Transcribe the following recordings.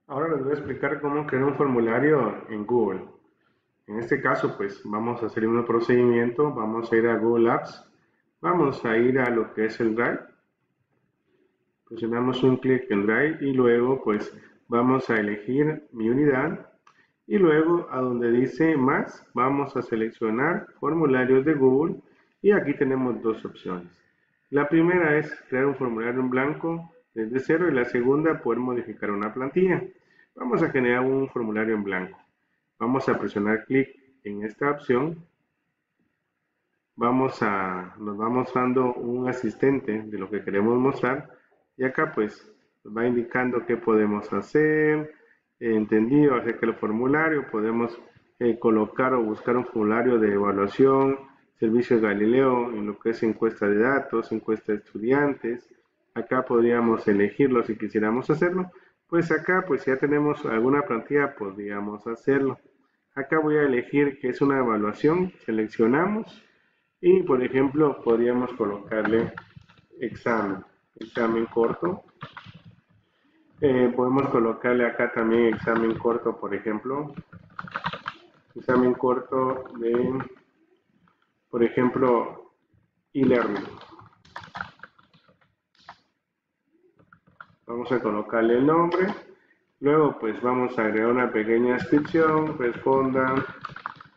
Ahora les voy a explicar cómo crear un formulario en Google. En este caso, pues vamos a hacer un procedimiento, vamos a ir a Google Apps, vamos a ir a lo que es el Drive, presionamos un clic en Drive y luego pues vamos a elegir mi unidad y luego a donde dice más vamos a seleccionar formularios de Google y aquí tenemos dos opciones. La primera es crear un formulario en blanco desde cero y la segunda poder modificar una plantilla. Vamos a generar un formulario en blanco. Vamos a presionar clic en esta opción. Nos va mostrando un asistente de lo que queremos mostrar y acá pues nos va indicando qué podemos hacer, entendido acerca del formulario, podemos colocar o buscar un formulario de evaluación, servicio Galileo en lo que es encuesta de datos, encuesta de estudiantes, acá podríamos elegirlo si quisiéramos hacerlo, pues acá pues ya tenemos alguna plantilla, podríamos hacerlo. Acá voy a elegir que es una evaluación, seleccionamos y por ejemplo, podríamos colocarle examen corto. Podemos colocarle acá también examen corto, por ejemplo, examen corto de, por ejemplo, e-learning. Vamos a colocarle el nombre. Luego, pues vamos a agregar una pequeña descripción. Respondan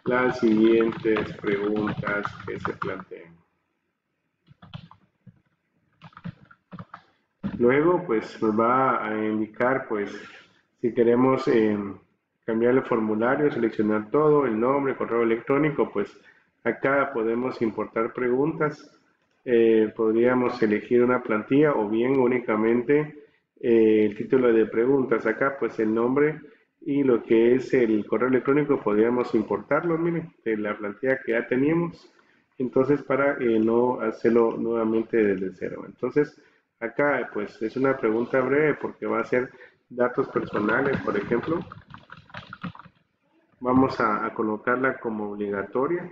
las siguientes preguntas que se planteen. Luego, pues nos va a indicar, pues, si queremos cambiar el formulario, seleccionar todo, el nombre, correo electrónico, pues acá podemos importar preguntas. Podríamos elegir una plantilla o bien únicamente el título de preguntas. Acá, pues el nombre y lo que es el correo electrónico podríamos importarlo, miren, de la plantilla que ya teníamos. Entonces, para no hacerlo nuevamente desde cero. Entonces, acá pues es una pregunta breve porque va a ser datos personales, por ejemplo. Vamos a colocarla como obligatoria.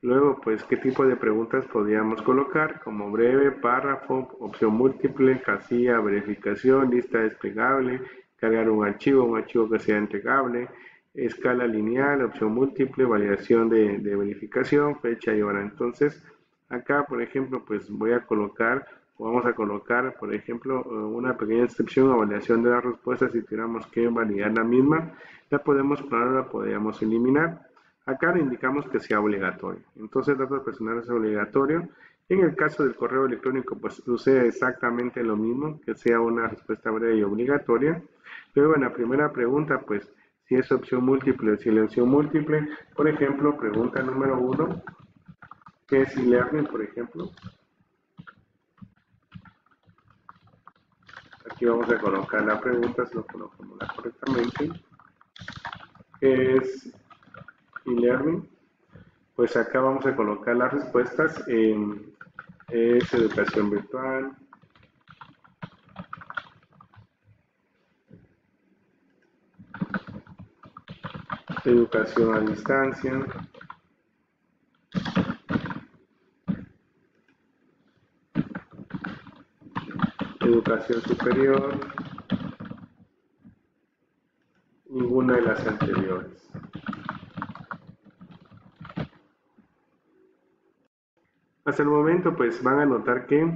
Luego, pues, ¿qué tipo de preguntas podríamos colocar? Como breve, párrafo, opción múltiple, casilla, verificación, lista desplegable, cargar un archivo que sea entregable, escala lineal, opción múltiple, validación de verificación, fecha y hora. Entonces, acá, por ejemplo, pues voy a colocar, vamos a colocar, por ejemplo, una pequeña descripción o validación de las respuestas. Si tuviéramos que validar la misma, la podemos poner, la podríamos eliminar. Acá le indicamos que sea obligatorio. Entonces, datos personales es obligatorio. En el caso del correo electrónico, pues sucede exactamente lo mismo, que sea una respuesta breve y obligatoria. Luego, en la primera pregunta, pues, si es opción múltiple o si es opción múltiple, por ejemplo, pregunta número 1, ¿qué es e-learning, por ejemplo? Aquí vamos a colocar la pregunta, si lo colocamos correctamente. ¿Qué es e-learning? Pues acá vamos a colocar las respuestas en es educación virtual, educación a distancia, educación superior, ninguna de las anteriores. Hasta el momento pues van a notar que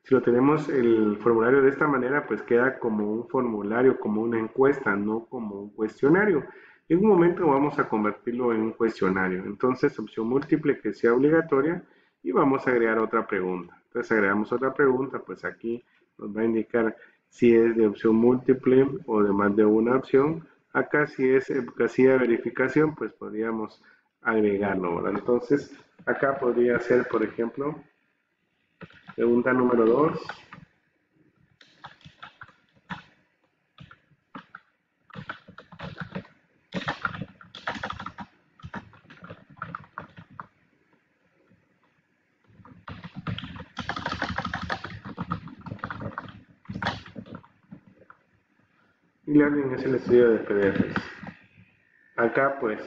si lo tenemos el formulario de esta manera pues queda como un formulario, como una encuesta, no como un cuestionario. En un momento vamos a convertirlo en un cuestionario. Entonces opción múltiple que sea obligatoria y vamos a agregar otra pregunta. Entonces agregamos otra pregunta, pues aquí nos va a indicar si es de opción múltiple o de más de una opción. Acá si es casilla de verificación pues podríamos agregarlo, ¿verdad? Entonces acá podría ser, por ejemplo, pregunta número 2. E-learning es el estudio de PDFs. Acá, pues,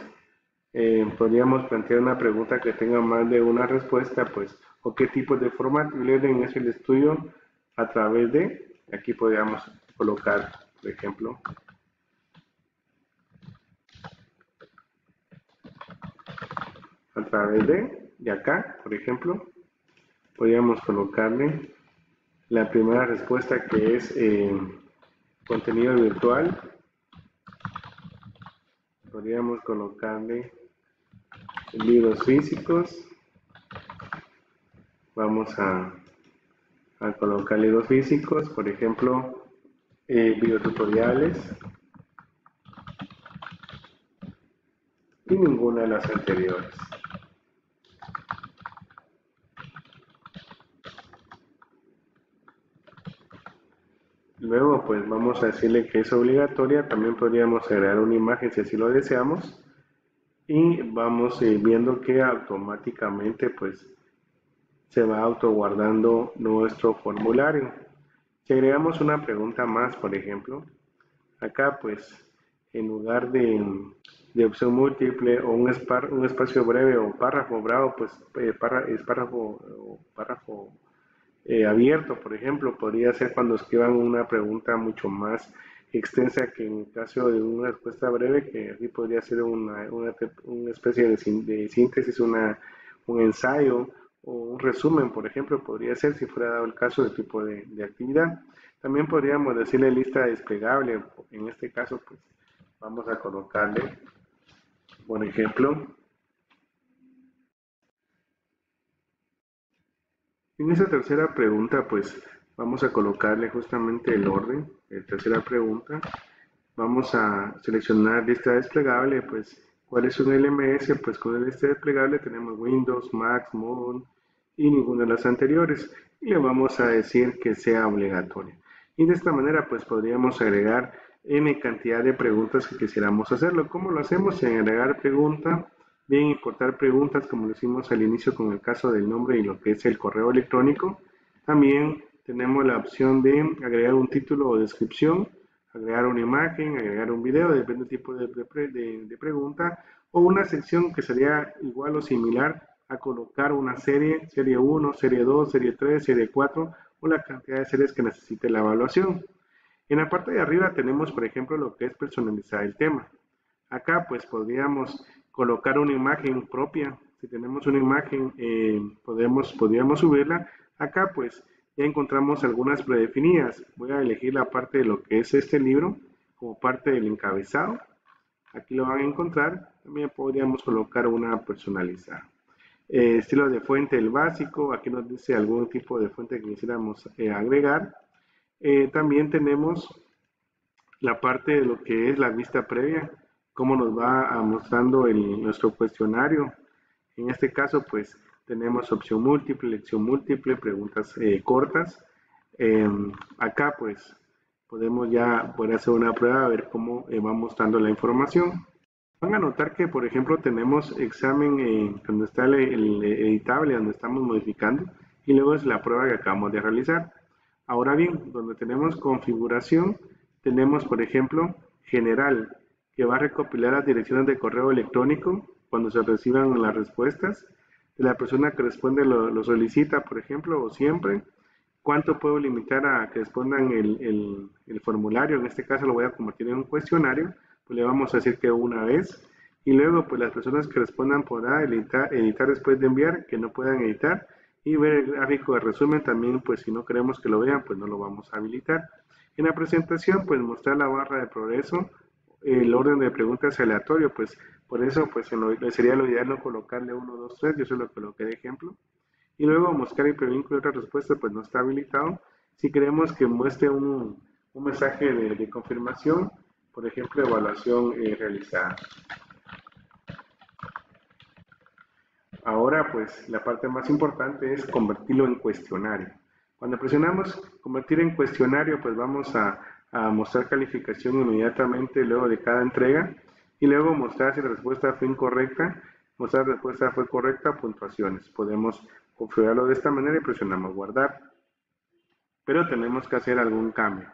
podríamos plantear una pregunta que tenga más de una respuesta, pues, o qué tipo de formato. E-learning es el estudio a través de, aquí podríamos colocar, por ejemplo, a través de acá, por ejemplo, podríamos colocarle la primera respuesta que es contenido virtual. Podríamos colocarle libros físicos. Vamos a colocar libros físicos, por ejemplo, videotutoriales y ninguna de las anteriores. Luego pues vamos a decirle que es obligatoria. También podríamos agregar una imagen si así lo deseamos, y vamos viendo que automáticamente pues se va autoguardando nuestro formulario. Si agregamos una pregunta más, por ejemplo, acá pues en lugar de opción múltiple o un espacio breve o párrafo bravo, pues es párrafo abierto, por ejemplo, podría ser cuando escriban una pregunta mucho más extensa que en el caso de una respuesta breve, que aquí podría ser una especie de síntesis, un ensayo o un resumen, por ejemplo, podría ser si fuera dado el caso de tipo de actividad. También podríamos decirle lista desplegable. En este caso pues vamos a colocarle, por ejemplo, en esa tercera pregunta pues vamos a colocarle justamente el orden. En tercera pregunta vamos a seleccionar lista desplegable. Pues ¿cuál es un LMS? Pues con la lista desplegable tenemos Windows, Mac, Moon y ninguna de las anteriores, y le vamos a decir que sea obligatoria. Y de esta manera pues podríamos agregar n cantidad de preguntas que quisiéramos hacerlo. ¿Cómo lo hacemos? En agregar pregunta, bien importar preguntas, como lo hicimos al inicio con el caso del nombre y lo que es el correo electrónico. También tenemos la opción de agregar un título o descripción, agregar una imagen, agregar un video, depende del tipo de pregunta, o una sección que sería igual o similar a colocar una serie 1, serie 2, serie 3, serie 4, o la cantidad de series que necesite la evaluación. En la parte de arriba tenemos, por ejemplo, lo que es personalizar el tema. Acá pues podríamos colocar una imagen propia. Si tenemos una imagen, podríamos subirla. Acá pues ya encontramos algunas predefinidas. Voy a elegir la parte de lo que es este libro como parte del encabezado. Aquí lo van a encontrar. También podríamos colocar una personalizada. Estilo de fuente, el básico. Aquí nos dice algún tipo de fuente que quisiéramos agregar. También tenemos la parte de lo que es la vista previa, cómo nos va mostrando nuestro cuestionario. En este caso, pues tenemos opción múltiple, lección múltiple, preguntas cortas. Acá, pues podemos ya poder hacer una prueba a ver cómo va mostrando la información. Van a notar que, por ejemplo, tenemos examen donde está el editable, donde estamos modificando, y luego es la prueba que acabamos de realizar. Ahora bien, donde tenemos configuración, tenemos, por ejemplo, general, que va a recopilar las direcciones de correo electrónico cuando se reciban las respuestas, de la persona que responde lo solicita, por ejemplo, o siempre. ¿Cuánto puedo limitar a que respondan el formulario? En este caso lo voy a convertir en un cuestionario, pues le vamos a decir que una vez, y luego pues las personas que respondan podrán editar después de enviar, que no puedan editar, y ver el gráfico de resumen también, pues si no queremos que lo vean, pues no lo vamos a habilitar. En la presentación, pues mostrar la barra de progreso, el orden de preguntas aleatorio, pues por eso pues sería lo ideal no colocarle 1, 2, 3, yo solo coloqué de ejemplo. Y luego mostrar hipervínculo de otra respuesta, pues no está habilitado. Si queremos que muestre un mensaje de confirmación, por ejemplo, evaluación realizada. Ahora, pues la parte más importante es convertirlo en cuestionario. Cuando presionamos convertir en cuestionario, pues vamos a mostrar calificación inmediatamente luego de cada entrega, y luego mostrar si la respuesta fue incorrecta, mostrar si la respuesta fue correcta, puntuaciones. Podemos configurarlo de esta manera y presionamos guardar. Pero tenemos que hacer algún cambio.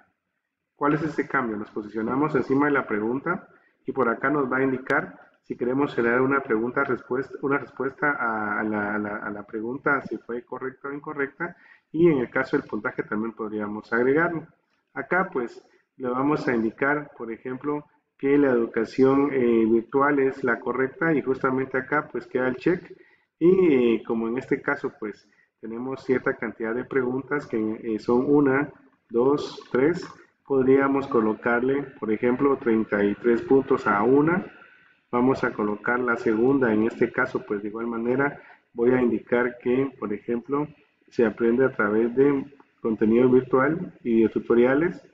¿Cuál es este cambio? Nos posicionamos encima de la pregunta y por acá nos va a indicar si queremos generar una respuesta a la pregunta, si fue correcta o incorrecta, y en el caso del puntaje también podríamos agregarlo. Acá pues le vamos a indicar, por ejemplo, que la educación virtual es la correcta y justamente acá pues queda el check y como en este caso pues tenemos cierta cantidad de preguntas que son 1, 2, 3, podríamos colocarle por ejemplo 33 puntos a una. Vamos a colocar la segunda, en este caso pues de igual manera voy a indicar que por ejemplo se aprende a través de contenido virtual y de tutoriales.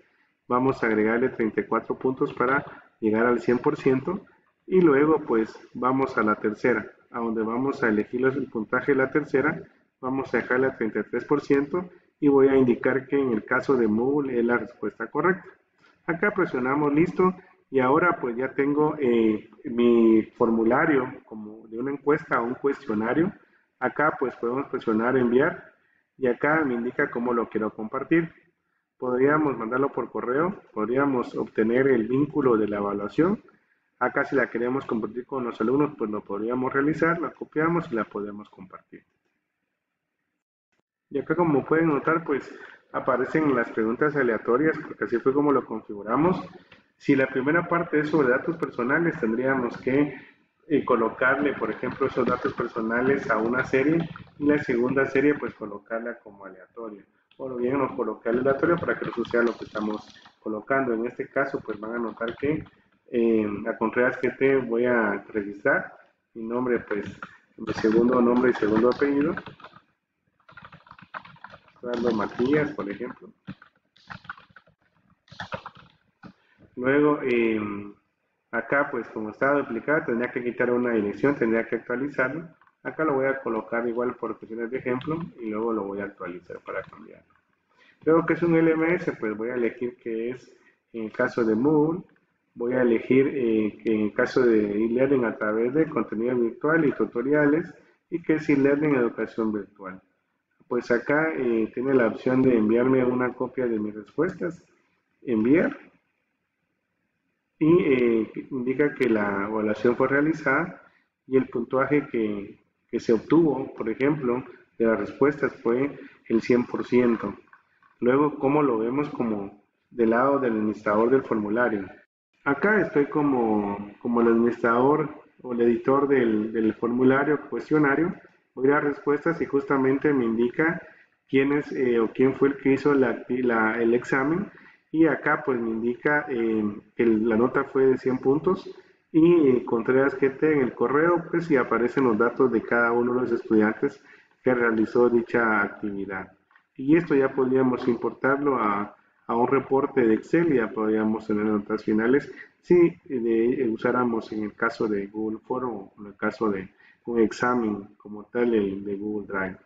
Vamos a agregarle 34 puntos para llegar al 100% y luego pues vamos a la tercera, a donde vamos a elegir el puntaje de la tercera, vamos a dejarle a 33% y voy a indicar que en el caso de Moodle es la respuesta correcta. Acá presionamos listo y ahora pues ya tengo mi formulario como de una encuesta o un cuestionario. Acá pues podemos presionar enviar y acá me indica cómo lo quiero compartir. Podríamos mandarlo por correo, podríamos obtener el vínculo de la evaluación. Acá si la queremos compartir con los alumnos pues lo podríamos realizar, la copiamos y la podemos compartir. Y acá como pueden notar pues aparecen las preguntas aleatorias porque así fue como lo configuramos. Si la primera parte es sobre datos personales tendríamos que colocarle por ejemplo esos datos personales a una serie y la segunda serie pues colocarla como aleatoria. O bien nos colocarle aleatorio para que no suceda lo que estamos colocando. En este caso pues van a notar que a Contreras GT voy a registrar mi nombre pues mi segundo nombre y segundo apellido. Fernando Matías, por ejemplo. Luego, acá, pues como estaba duplicado, tendría que quitar una dirección, tendría que actualizarlo. Acá lo voy a colocar igual por cuestiones de ejemplo y luego lo voy a actualizar para cambiarlo. Luego que es un LMS, pues voy a elegir que es en el caso de Moodle. Voy a elegir que en el caso de e-learning a través de contenido virtual y tutoriales y que es e-learning educación virtual. Pues acá tiene la opción de enviarme una copia de mis respuestas, enviar, y indica que la evaluación fue realizada y el puntaje que se obtuvo, por ejemplo, de las respuestas fue el 100%. Luego, ¿cómo lo vemos como del lado del administrador del formulario? Acá estoy como el administrador o el editor del formulario cuestionario. Voy a dar respuestas y justamente me indica quién es o quién fue el que hizo el examen. Y acá pues me indica que la nota fue de 100 puntos y Contreras GT en el correo pues y aparecen los datos de cada uno de los estudiantes que realizó dicha actividad. Y esto ya podríamos importarlo a un reporte de Excel y ya podríamos tener notas finales si usáramos en el caso de Google Form o en el caso de un examen como tal el de Google Drive.